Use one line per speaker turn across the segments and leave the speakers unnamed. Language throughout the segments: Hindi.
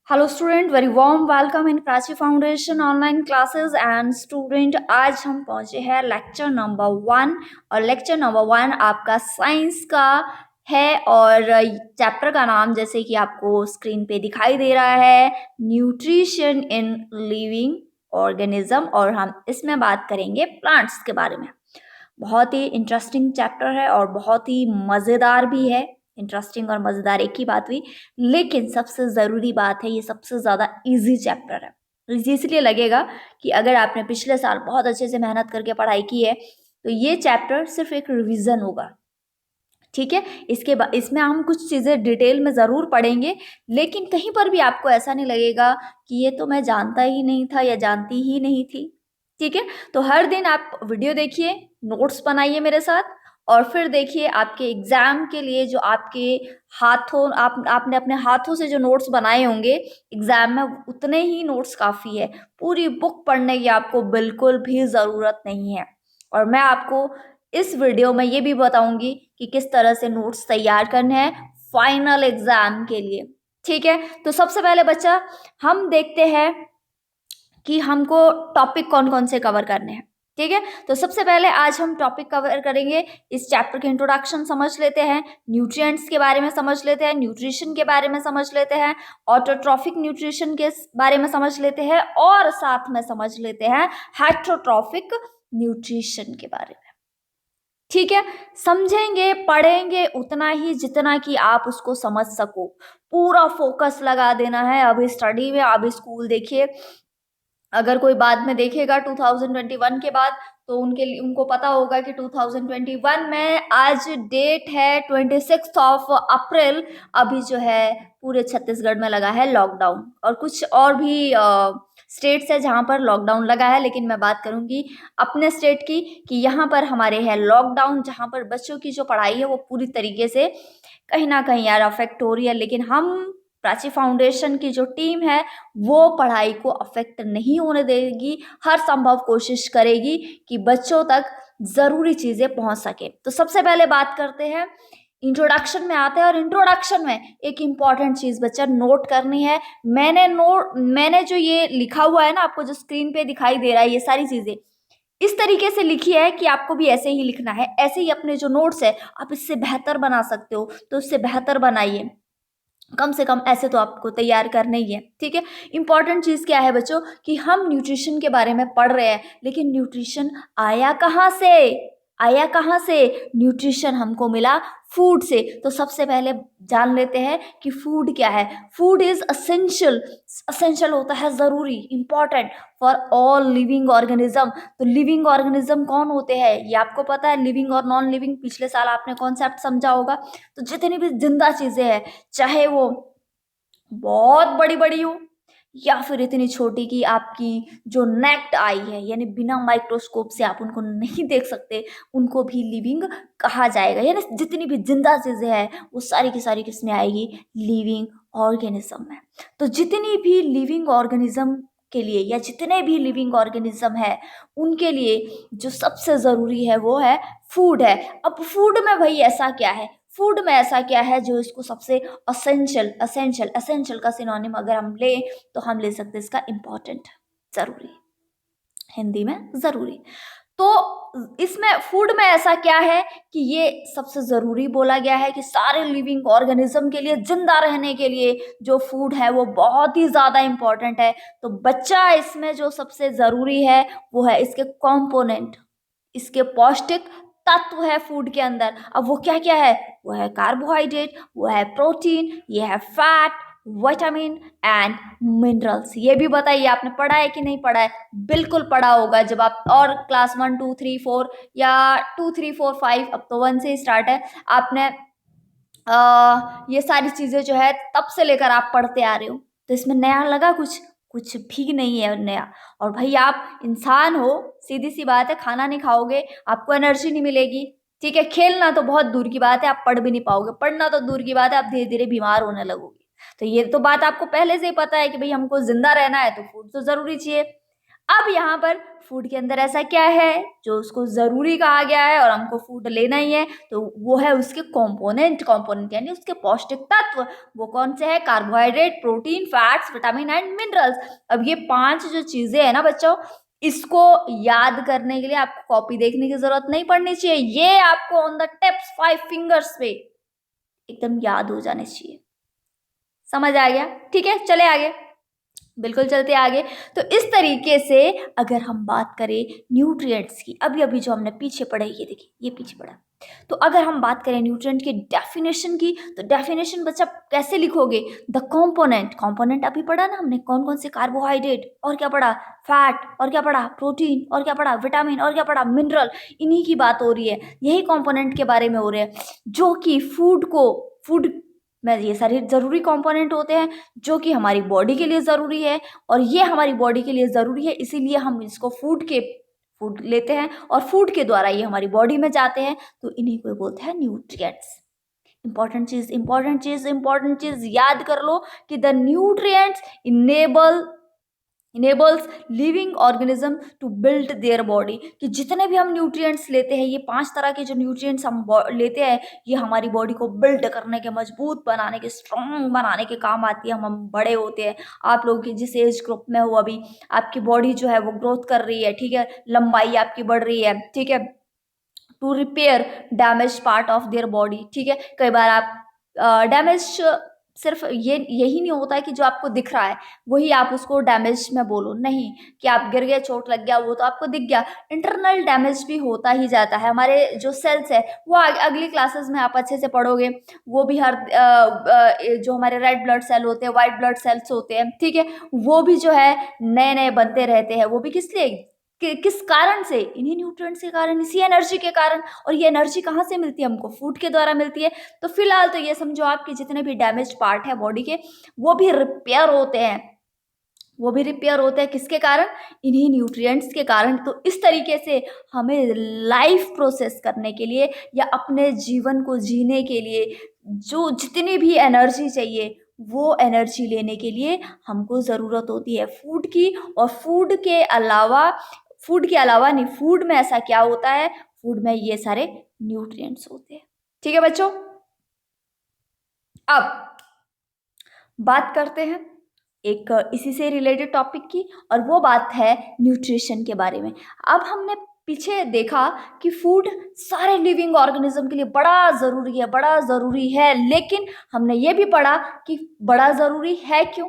Hello student, very warm welcome in Prachi foundation online classes and student. आज हम पहुंचे हैं लेक्चर नंबर 1 और लेक्चर नंबर 1 आपका साइंस का है और चैप्टर का नाम जैसे कि आपको स्क्रीन पे दिखाई दे रहा है, न्यूट्रिशन इन लिविंग ऑर्गेनिज्म। और हम इसमें बात करेंगे प्लांट्स के बारे में। बहुत ही इंटरेस्टिंग चैप्टर है और बहुत ही मज़ेदार भी है। इंटरेस्टिंग और मज़ेदार एक ही बात हुई, लेकिन सबसे ज़रूरी बात है ये सबसे ज़्यादा इजी चैप्टर है। इजी इसलिए लगेगा कि अगर आपने पिछले साल बहुत अच्छे से मेहनत करके पढ़ाई की है तो ये चैप्टर सिर्फ एक रिवीजन होगा। ठीक है, इसके बाद इसमें हम कुछ चीज़ें डिटेल में ज़रूर पढ़ेंगे, लेकिन कहीं पर भी आपको ऐसा नहीं लगेगा कि ये तो मैं जानता ही नहीं था या जानती ही नहीं थी। ठीक है, तो हर दिन आप वीडियो देखिए, नोट्स बनाइए मेरे साथ, और फिर देखिए आपके एग्जाम के लिए जो आपके हाथों आपने अपने हाथों से जो नोट्स बनाए होंगे एग्जाम में, उतने ही नोट्स काफ़ी है। पूरी बुक पढ़ने की आपको बिल्कुल भी ज़रूरत नहीं है। और मैं आपको इस वीडियो में ये भी बताऊंगी कि किस तरह से नोट्स तैयार करने हैं फाइनल एग्जाम के लिए। ठीक है, तो सबसे पहले बच्चा हम देखते हैं कि हमको टॉपिक कौन कौन से कवर करने हैं। ठीक है, तो सबसे पहले आज हम टॉपिक कवर करेंगे, इस चैप्टर के इंट्रोडक्शन समझ लेते हैं, न्यूट्रिएंट्स के बारे में समझ लेते हैं, न्यूट्रिशन के बारे में समझ लेते हैं, ऑटोट्रॉफिक न्यूट्रिशन के बारे में समझ लेते हैं, और साथ में समझ लेते हैं हेटरोट्रॉफिक न्यूट्रिशन के बारे में। ठीक है, समझेंगे पढ़ेंगे उतना ही जितना कि आप उसको समझ सको। पूरा फोकस लगा देना है अभी स्टडी में। अभी स्कूल देखिए, अगर कोई बाद में देखेगा 2021 के बाद तो उनके लिए उनको पता होगा कि 2021 में आज डेट है 26 अप्रैल। अभी जो है पूरे छत्तीसगढ़ में लगा है लॉकडाउन, और कुछ और भी स्टेट्स है जहाँ पर लॉकडाउन लगा है, लेकिन मैं बात करूंगी अपने स्टेट की कि यहाँ पर हमारे है लॉकडाउन, जहाँ पर बच्चों की जो पढ़ाई है वो पूरी तरीके से कहीं ना कहीं यार अफेक्ट हो रही है। लेकिन हम प्राची फाउंडेशन की जो टीम है वो पढ़ाई को अफेक्ट नहीं होने देगी, हर संभव कोशिश करेगी कि बच्चों तक जरूरी चीजें पहुंच सके। तो सबसे पहले बात करते हैं, इंट्रोडक्शन में आते हैं। और इंट्रोडक्शन में एक इंपॉर्टेंट चीज बच्चा नोट करनी है। मैंने जो ये लिखा हुआ है ना, आपको जो स्क्रीन पे दिखाई दे रहा है, ये सारी चीजें इस तरीके से लिखी है कि आपको भी ऐसे ही लिखना है। ऐसे ही अपने जो नोट्स है आप इससे बेहतर बना सकते हो तो इससे बेहतर बनाइए। कम से कम ऐसे तो आपको तैयार करना ही है। ठीक है, इंपॉर्टेंट चीज क्या है बच्चों कि हम न्यूट्रिशन के बारे में पढ़ रहे हैं, लेकिन न्यूट्रिशन आया कहाँ से? आया कहाँ से? न्यूट्रिशन हमको मिला फूड से। तो सबसे पहले जान लेते हैं कि फूड क्या है। Food is essential. असेंशियल होता है जरूरी, important for all living organism. तो लिविंग ऑर्गेनिज्म कौन होते हैं ये आपको पता है, लिविंग और नॉन लिविंग। पिछले साल आपने कॉन्सेप्ट समझा होगा। तो जितनी भी जिंदा चीजें हैं, चाहे वो बहुत बड़ी बड़ी हो या फिर इतनी छोटी कि आपकी जो नेक्ड आई है, यानी बिना माइक्रोस्कोप से आप उनको नहीं देख सकते, उनको भी लिविंग कहा जाएगा। यानी जितनी भी जिंदा चीजें हैं वो सारी की सारी किसमें आएगी? लिविंग ऑर्गेनिज्म में। तो जितनी भी लिविंग ऑर्गेनिज्म के लिए या जितने भी लिविंग ऑर्गेनिज्म है उनके लिए जो सबसे जरूरी है वो है फूड है। अब फूड में भाई ऐसा क्या है? फूड में ऐसा क्या है जो इसको सबसे असेंशियल असेंशियल असेंशियल का सिनोनिम अगर हम ले तो हम ले सकते हैं इसका इम्पोर्टेंट, जरूरी, हिंदी में जरूरी। तो इसमें फूड में ऐसा क्या है कि ये सबसे जरूरी बोला गया है कि सारे लिविंग ऑर्गेनिज्म के लिए, जिंदा रहने के लिए जो फूड है वो बहुत ही ज्यादा इंपॉर्टेंट है। तो बच्चा इसमें जो सबसे जरूरी है वो है इसके कंपोनेंट, इसके पौष्टिक तत्व है फूड के अंदर। अब वो क्या क्या है? वो है कार्बोहाइड्रेट, वो है प्रोटीन, ये है फैट, विटामिन एंड मिनरल्स। ये भी बताइए आपने पढ़ा है कि नहीं पढ़ा है? बिल्कुल पढ़ा होगा जब आप और क्लास 1 2 3 4 या 2 3 4 5, अब तो 1 से स्टार्ट है, आपने ये सारी चीजें जो है तब से लेकर आप पढ़ते आ रहे हो। तो इसमें नया लगा कुछ? कुछ भी नहीं है नया। और भाई आप इंसान हो, सीधी सी बात है, खाना नहीं खाओगे आपको एनर्जी नहीं मिलेगी। ठीक है, खेलना तो बहुत दूर की बात है, आप पढ़ भी नहीं पाओगे। पढ़ना तो दूर की बात है, आप धीरे धीरे बीमार होने लगोगे। तो ये तो बात आपको पहले से ही पता है कि भाई हमको जिंदा रहना है तो फूड तो जरूरी चाहिए। अब यहाँ पर फूड के अंदर ऐसा क्या है जो उसको जरूरी कहा गया है और हमको फूड लेना ही है, तो वो है उसके कंपोनेंट यानी उसके पौष्टिक तत्व। वो कौन से है? Carbohydrate, protein, fats, vitamin and minerals. अब ये 5 जो चीजें है ना बच्चों, इसको याद करने के लिए आपको कॉपी देखने की जरूरत नहीं पड़नी चाहिए, ये आपको ऑन द टिप्स 5 फिंगर्स पे एकदम याद हो जाने चाहिए। समझ आ गया? ठीक है, चले आगे, बिल्कुल चलते आगे। तो इस तरीके से अगर हम बात करें न्यूट्रिएंट्स की, अभी अभी जो हमने पीछे पढ़ा है, ये देखिए ये पीछे पढ़ा, तो अगर हम बात करें न्यूट्रिएंट की डेफिनेशन की, तो डेफिनेशन बच्चा कैसे लिखोगे? द कंपोनेंट अभी पढ़ा ना हमने, कौन कौन से? कार्बोहाइड्रेट, और क्या पढ़ा? फैट, और क्या पढ़ा? प्रोटीन, और क्या पढ़ा? विटामिन, और क्या पढ़ा? मिनरल। इन्हीं की बात हो रही है, यही कंपोनेंट के बारे में हो रहे हैं, जो कि फूड में ये सारे जरूरी कंपोनेंट होते हैं जो कि हमारी बॉडी के लिए ज़रूरी है, और ये हमारी बॉडी के लिए ज़रूरी है, इसीलिए हम इसको फूड लेते हैं और फूड के द्वारा ये हमारी बॉडी में जाते हैं, तो इन्हीं को बोलते हैं न्यूट्रिएंट्स। इंपॉर्टेंट चीज याद कर लो कि the nutrients enables living organism to build their body, कि जितने भी हम न्यूट्रिएंट्स लेते हैं, ये 5 तरह के जो न्यूट्रिएंट्स हम लेते हैं, ये हमारी बॉडी को बिल्ड करने के, मजबूत बनाने के, स्ट्रांग बनाने के काम आती है। हम बड़े होते हैं, आप लोगों की जिस एज ग्रुप में हो अभी, आपकी बॉडी जो है वो ग्रोथ कर रही है, ठीक है, लंबाई आपकी बढ़ रही है, ठीक है, to repair damage part of their body, ठीक है। कई बार आप डैमेज सिर्फ यही नहीं होता है कि जो आपको दिख रहा है वही आप उसको डैमेज में बोलो, नहीं, कि आप गिर गए, चोट लग गया, वो तो आपको दिख गया, इंटरनल डैमेज भी होता ही जाता है। हमारे जो सेल्स है वो अगली क्लासेस में आप अच्छे से पढ़ोगे, वो भी हर जो हमारे रेड ब्लड सेल होते हैं, व्हाइट ब्लड सेल्स होते हैं, ठीक है, वो भी जो है नए नए बनते रहते हैं, वो भी किस लिए, किस कारण से? इन्हीं न्यूट्रिएंट्स के कारण, इसी एनर्जी के कारण। और ये एनर्जी कहाँ से मिलती है? हमको फूड के द्वारा मिलती है। तो फिलहाल तो ये समझो आपके जितने भी डैमेज पार्ट है बॉडी के, वो भी रिपेयर होते हैं, किसके कारण? इन्हीं न्यूट्रिएंट्स के कारण। तो इस तरीके से हमें लाइफ प्रोसेस करने के लिए या अपने जीवन को जीने के लिए जो जितनी भी एनर्जी चाहिए, वो एनर्जी लेने के लिए हमको ज़रूरत होती है फूड की। और फूड के अलावा नहीं, फूड में ऐसा क्या होता है? फूड में ये सारे न्यूट्रिएंट्स होते हैं, ठीक है बच्चों। अब बात करते हैं एक इसी से रिलेटेड टॉपिक की, और वो बात है न्यूट्रिशन के बारे में। अब हमने पीछे देखा कि फूड सारे लिविंग ऑर्गेनिज्म के लिए बड़ा ज़रूरी है, लेकिन हमने ये भी पढ़ा कि बड़ा ज़रूरी है क्यों,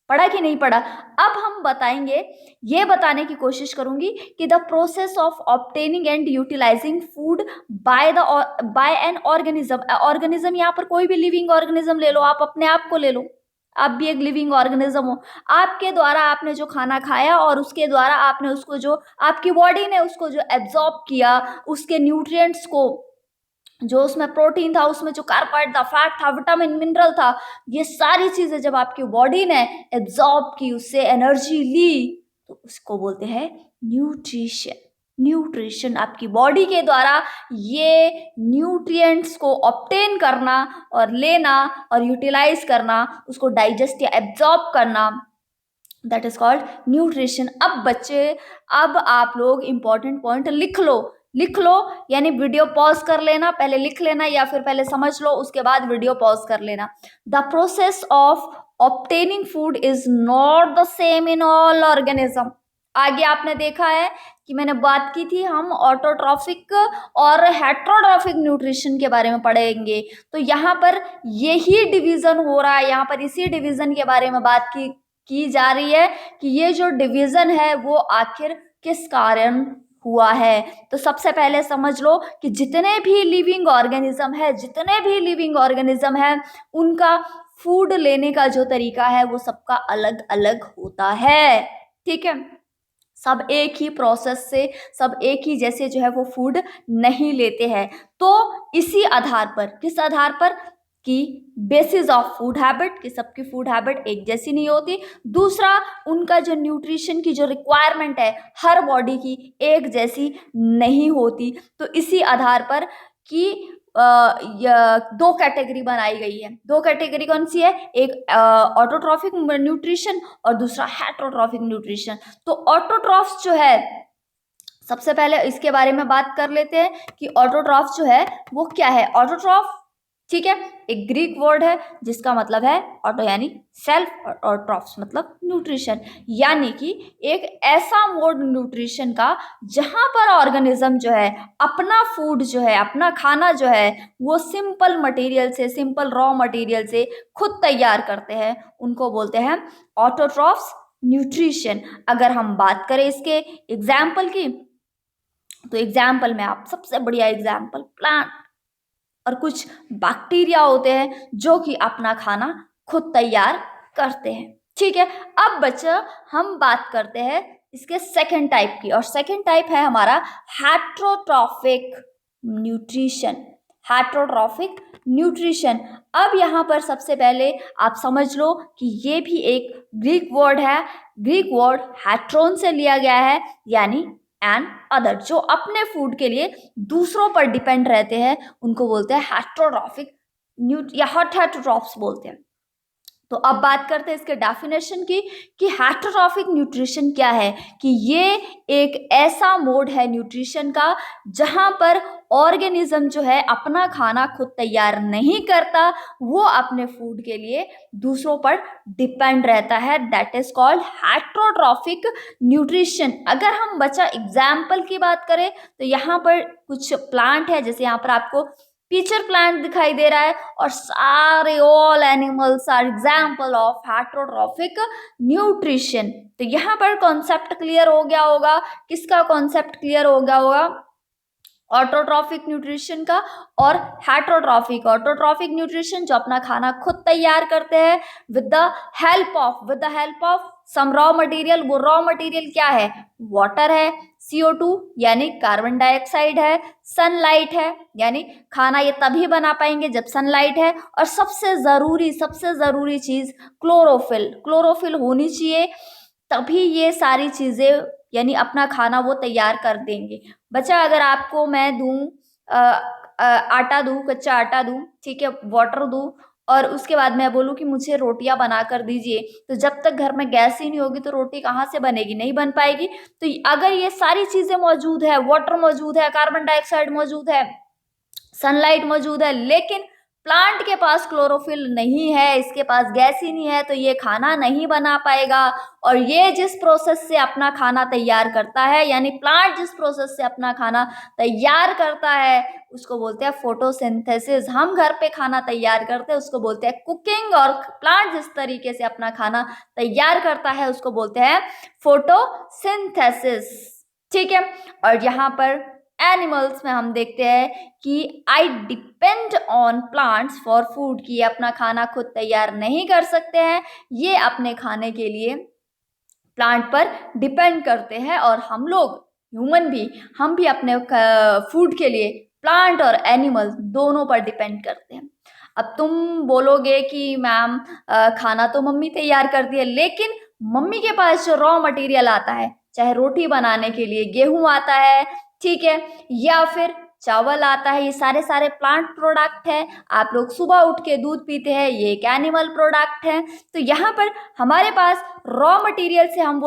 पढ़ा कि नहीं पढ़ा? अब हम बताएंगे, ये बताने की कोशिश करूंगी कि the process of obtaining and utilising food by an organism, यहाँ पर कोई भी लिविंग ऑर्गेनिज्म ले लो, आप अपने आप को ले लो, आप भी एक लिविंग ऑर्गेनिज्म हो। आपके द्वारा आपने जो खाना खाया और उसके द्वारा आपने उसको, जो आपकी बॉडी ने उसको जो एब्जॉर्ब किया, उसके न्यूट्रिएंट्स को, जो उसमें प्रोटीन था, उसमें जो कार्बोहाइड्रेट था, फैट था, विटामिन, मिनरल था, ये सारी चीजें जब आपकी बॉडी ने एब्जॉर्ब की, उससे एनर्जी ली, तो उसको बोलते हैं न्यूट्रिशन आपकी बॉडी के द्वारा ये न्यूट्रिएंट्स को ऑब्टेन करना और लेना और यूटिलाइज करना, उसको डाइजेस्ट या एब्जॉर्ब करना, दैट इज कॉल्ड न्यूट्रिशन। अब बच्चे, अब आप लोग इंपॉर्टेंट पॉइंट लिख लो, यानी वीडियो पॉज कर लेना, पहले लिख लेना, या फिर पहले समझ लो उसके बाद वीडियो पॉज कर लेना। The process of obtaining food is not the same in all organism. आगे आपने देखा है कि मैंने बात की थी, हम ऑटोट्रॉफिक और हेट्रोट्रॉफिक न्यूट्रिशन के बारे में पढ़ेंगे, तो यहाँ पर यही डिवीजन हो रहा है, यहाँ पर इसी डिवीजन के बारे में बात की जा रही है कि ये जो डिवीजन है वो आखिर किस कारण हुआ है। तो सबसे पहले समझ लो कि जितने भी लिविंग ऑर्गेनिज्म है उनका फूड लेने का जो तरीका है वो सबका अलग अलग होता है, ठीक है। सब एक ही प्रोसेस से, सब एक ही जैसे जो है वो फूड नहीं लेते हैं। तो इसी आधार पर, किस आधार पर? कि बेसिस ऑफ फूड हैबिट, कि सबकी फूड हैबिट एक जैसी नहीं होती। दूसरा, उनका जो न्यूट्रिशन की जो रिक्वायरमेंट है हर बॉडी की एक जैसी नहीं होती। तो इसी आधार पर कि दो कैटेगरी बनाई गई है। दो कैटेगरी कौन सी है? एक ऑटोट्रॉफिक न्यूट्रिशन और दूसरा हेटरोट्रॉफिक न्यूट्रिशन। तो ऑटोट्रॉफ्स जो है, सबसे पहले इसके बारे में बात कर लेते हैं कि ऑटोट्रॉफ जो है वो क्या है। ऑटोट्रॉफ, ठीक है, एक ग्रीक वर्ड है जिसका मतलब है ऑटो यानी सेल्फ और ट्रॉफ्स मतलब न्यूट्रिशन, यानी कि एक ऐसा मोड न्यूट्रिशन का जहां पर ऑर्गेनिज्म जो है अपना फूड जो है, अपना खाना जो है वो सिंपल मटेरियल से, सिंपल रॉ मटेरियल से खुद तैयार करते हैं, उनको बोलते हैं ऑटोट्रॉफ्स न्यूट्रिशन। अगर हम बात करें इसके एग्जाम्पल की, तो एग्जाम्पल में आप सबसे बढ़िया एग्जाम्पल प्लांट और कुछ बैक्टीरिया होते हैं जो कि अपना खाना खुद तैयार करते हैं। ठीक है, अब बच्चा हम बात करते हैं इसके सेकंड टाइप की, और सेकंड टाइप है हमारा हेटरोट्रॉफिक न्यूट्रिशन। हेटरोट्रॉफिक न्यूट्रिशन, अब यहाँ पर सबसे पहले आप समझ लो कि ये भी एक ग्रीक वर्ड है। ग्रीक वर्ड हेट्रोन से लिया गया है, यानी एंड अदर, जो अपने फूड के लिए दूसरों पर डिपेंड रहते हैं उनको बोलते हैं हेटरोट्रॉफिक या हेटरोट्रॉफ्स बोलते हैं। तो अब बात करते हैं इसके डेफिनेशन की कि हेटरोट्रॉफिक न्यूट्रिशन क्या है। कि ये एक ऐसा मोड है न्यूट्रिशन का जहां पर ऑर्गेनिज्म जो है अपना खाना खुद तैयार नहीं करता, वो अपने फूड के लिए दूसरों पर डिपेंड रहता है। That is called heterotrophic nutrition. अगर हम बच्चा एग्जाम्पल की बात करें तो यहाँ पर कुछ प्लांट है, जैसे यहाँ पर आपको पीचर प्लांट दिखाई दे रहा है, और सारे all animals are example of heterotrophic nutrition. तो यहाँ पर कॉन्सेप्ट क्लियर हो गया होगा। किसका कॉन्सेप्ट क्लियर हो गया होगा? ऑटोट्रॉफिक न्यूट्रिशन का और हेटरोट्रॉफिक। ऑटोट्रॉफिक न्यूट्रिशन जो अपना खाना खुद तैयार करते हैं with the help of some raw material. वो रॉ मटेरियल क्या है? वाटर है, CO2 यानी कार्बन डाइऑक्साइड है, सनलाइट है, यानी खाना ये तभी बना पाएंगे जब सनलाइट है, और सबसे जरूरी चीज क्लोरोफिल। क्लोरोफिल होनी चाहिए, तभी ये सारी चीजें यानी अपना खाना वो तैयार कर देंगे। बच्चा अगर आपको मैं दूं आटा दूं, कच्चा आटा दूं, ठीक है, वाटर दूं, और उसके बाद मैं बोलूं कि मुझे रोटियां बना कर दीजिए, तो जब तक घर में गैस ही नहीं होगी तो रोटी कहाँ से बनेगी? नहीं बन पाएगी। तो अगर ये सारी चीजें मौजूद है, वाटर मौजूद है, कार्बन डाइऑक्साइड मौजूद है, सनलाइट मौजूद है, लेकिन प्लांट के पास क्लोरोफिल नहीं है, इसके पास गैस ही नहीं है, तो ये खाना नहीं बना पाएगा। और ये जिस प्रोसेस से अपना खाना तैयार करता है, यानी प्लांट जिस प्रोसेस से अपना खाना तैयार करता है उसको बोलते हैं फोटोसिंथेसिस। हम घर पे खाना तैयार करते हैं उसको बोलते हैं कुकिंग, और प्लांट जिस तरीके से अपना खाना तैयार करता है उसको बोलते हैं फोटोसिंथेसिस। ठीक है, और यहाँ पर एनिमल्स में हम देखते हैं कि I depend on plants for food, की अपना खाना खुद तैयार नहीं कर सकते हैं, ये अपने खाने के लिए प्लांट पर डिपेंड करते हैं। और हम लोग ह्यूमन भी, हम भी अपने फूड के लिए प्लांट और एनिमल दोनों पर डिपेंड करते हैं। अब तुम बोलोगे कि मैम खाना तो मम्मी तैयार करती है, लेकिन मम्मी के पास जो रॉ मटेरियल आता है, चाहे रोटी बनाने के लिए गेहूं आता है, ठीक है, या फिर चावल आता है, ये सारे प्लांट प्रोडक्ट है। आप लोग सुबह उठ के दूध पीते हैं, ये एक एनिमल प्रोडक्ट है। तो यहाँ पर हमारे पास रॉ मटेरियल से हम